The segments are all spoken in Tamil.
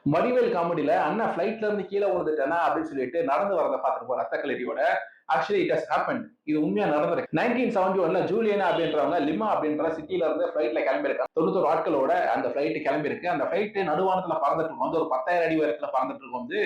வடிவேல் காமெடியில அண்ணா ஃபிளைட்ல இருந்து கீழே விழுந்துட்டேனா அப்படின்னு சொல்லிட்டு நடந்து வரத பார்த்துருப்போம் ரத்த கலரியோட. Actually it has happen. இது உண்மையா நடந்திருக்கு. 1971ல ஜூலியனா அப்படின்றவங்க லிமா அப்படின்ற சிட்டில இருந்து ஃபிளைட்ல கிளம்பியிருக்காங்க. 91 ஆட்களோட அந்த ஃபிளைட் கிளம்பியிருக்கு. அந்த ஃபிளைட் நடுவானத்துல பறந்துட்டு இருக்கும். வந்து ஒரு 10,000 அடி உயரத்துல பறந்துட்டு இருக்கும் வந்து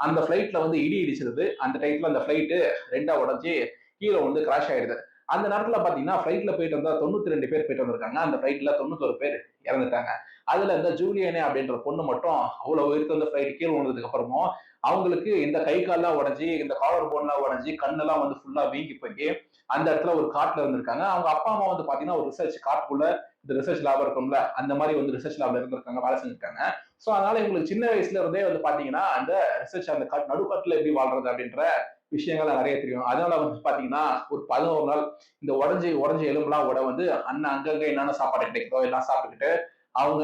அந்த ஃபிளைட்ல வந்து இடி இடிச்சிருது. அந்த டைத்துல அந்த ஃபிளைட் ரெண்டா உடஞ்சி கீழே வந்து கிராஷ் ஆயிடுது. அந்த நேரத்துல பாத்தீங்கன்னா ஃபிளைட்ல போயிட்டு வந்தா 92 பேர் போயிட்டு வந்திருக்காங்க. அந்த ஃபிளைட்ல 91 பேர் இறந்துட்டாங்க. அதுல இந்த ஜூலியனே அப்படின்ற பொண்ணு மட்டும் அவ்வளவு உயரத்துல வந்து ஃபிளைட் கீழே விழுந்ததுக்கு அப்புறமும் அவங்களுக்கு இந்த கை கால்லாம் உடஞ்சி இந்த காலர் போன்லாம் உடஞ்சி கண்ணெல்லாம் வந்து ஃபுல்லா வீங்கி போய் அந்த இடத்துல ஒரு காட்டுல இருந்திருக்காங்க. அவங்க அப்பா அம்மா வந்து பாத்தீங்கன்னா ஒரு ரிசர்ச் காட்டுக்குள்ள இந்த ரிசர்ச் லேப் இருக்கும்ல அந்த மாதிரி வந்து ரிசர்ச் லேப்ல இருந்திருக்காங்க, வேலை செஞ்சிருக்காங்க. சோ அதனால இவங்களுக்கு சின்ன வயசுல இருந்தே வந்து பாத்தீங்கன்னா அந்த ரிசர்ச் அந்த நடுக்காட்டுல எப்படி வாழ்றது அப்படின்ற விஷயங்கள் நிறைய தெரியும். அதனால வந்து பாத்தீங்கன்னா ஒரு 11 நாள் இந்த உடஞ்சி உடஞ்சி எலும்புலாம் உட வந்து அண்ணன் அங்கங்க என்னென்ன சாப்பாடு கிடைக்குதோ எல்லாம் சாப்பிட்டுக்கிட்டு அவங்க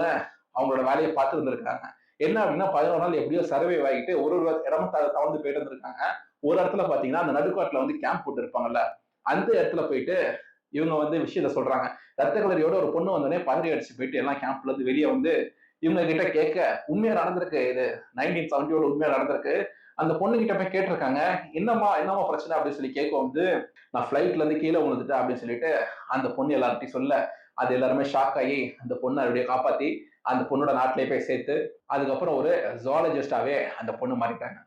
அவங்களோட வேலையை பார்த்து இருந்திருக்காங்க. என்ன அப்படின்னா 11 நாள் எப்படியோ சர்வே ஆகிட்டு ஒரு ஒரு இடமும் தவந்து போயிட்டு இருந்திருக்காங்க. ஒரு இடத்துல பாத்தீங்கன்னா அந்த நடுக்காட்டுல வந்து கேம்ப் போட்டு இருப்பாங்கல்ல அந்த இடத்துல போயிட்டு இவங்க வந்து விஷயத்த சொல்றாங்க. ரத்த கலரியோட ஒரு பொண்ணு வந்தோடனே பதறி அடிச்சு போயிட்டு எல்லாம் கேம்ப்ல இருந்து வெளியே வந்து இவங்க கிட்ட கேட்க உண்மையா நடந்திருக்கு. இது 1970 உண்மையா நடந்திருக்கு. அந்த பொண்ணு கிட்ட போய் கேட்டிருக்காங்க, என்னம்மா என்னம்மா பிரச்சனை அப்படின்னு சொல்லி கேட்க வந்து நான் ஃபிளைட்ல இருந்து கீழே விழுந்துட்டேன் அப்படின்னு சொல்லிட்டு அந்த பொண்ணு எல்லார்ட்டையும் சொல்ல அது எல்லாருமே ஷாக் ஆகி அந்த பொண்ணை அப்படியே காப்பாத்தி அந்த பொண்ணோட நாட்டிலேயே போய் சேர்த்து அதுக்கப்புறம் ஒரு ஜுவாலஜிஸ்டாவே அந்த பொண்ணு மாறிட்டாங்க.